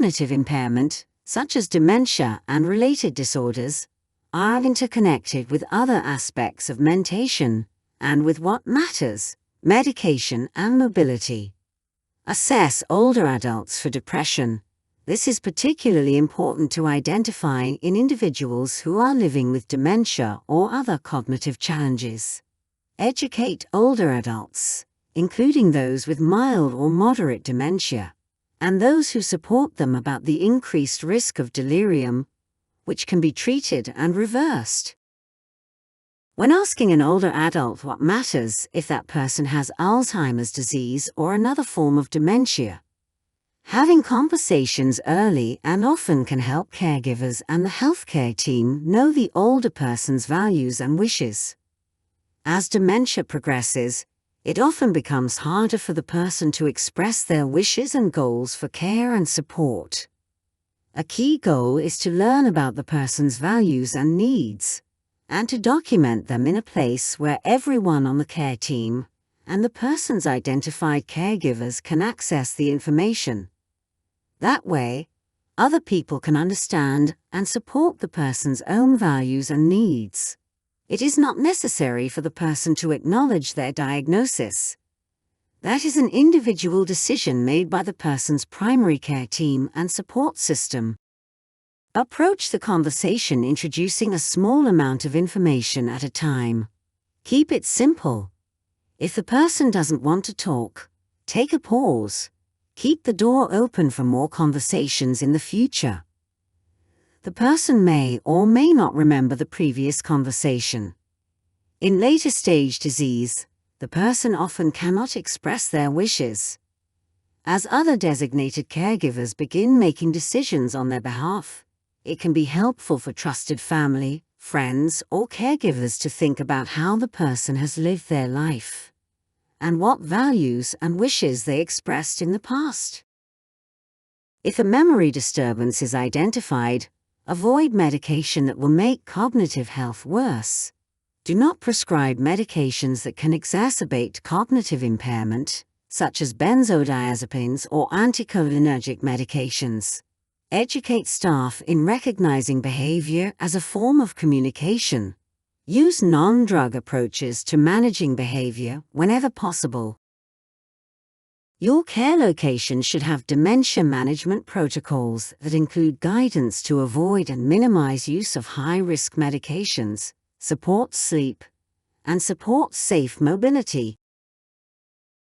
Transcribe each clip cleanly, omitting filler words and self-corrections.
cognitive impairment, such as dementia and related disorders, are interconnected with other aspects of mentation and with what matters, medication and mobility. Assess older adults for depression. This is particularly important to identify in individuals who are living with dementia or other cognitive challenges. Educate older adults, including those with mild or moderate dementia, and those who support them about the increased risk of delirium, which can be treated and reversed. When asking an older adult what matters if that person has Alzheimer's disease or another form of dementia, having conversations early and often can help caregivers and the healthcare team know the older person's values and wishes. As dementia progresses, it often becomes harder for the person to express their wishes and goals for care and support. A key goal is to learn about the person's values and needs, and to document them in a place where everyone on the care team and the person's identified caregivers can access the information. That way, other people can understand and support the person's own values and needs. It is not necessary for the person to acknowledge their diagnosis. That is an individual decision made by the person's primary care team and support system. Approach the conversation introducing a small amount of information at a time. Keep it simple. If the person doesn't want to talk, take a pause. Keep the door open for more conversations in the future. The person may or may not remember the previous conversation. In later stage disease, the person often cannot express their wishes. As other designated caregivers begin making decisions on their behalf, it can be helpful for trusted family, friends, or caregivers to think about how the person has lived their life and what values and wishes they expressed in the past. If a memory disturbance is identified, avoid medication that will make cognitive health worse. Do not prescribe medications that can exacerbate cognitive impairment, such as benzodiazepines or anticholinergic medications. Educate staff in recognizing behavior as a form of communication. Use non-drug approaches to managing behavior whenever possible. Your care location should have dementia management protocols that include guidance to avoid and minimize use of high-risk medications, support sleep, and support safe mobility.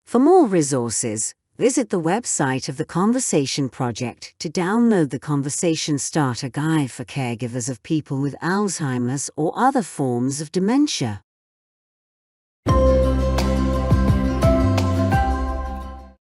For more resources, visit the website of the Conversation Project to download the Conversation Starter Guide for caregivers of people with Alzheimer's or other forms of dementia.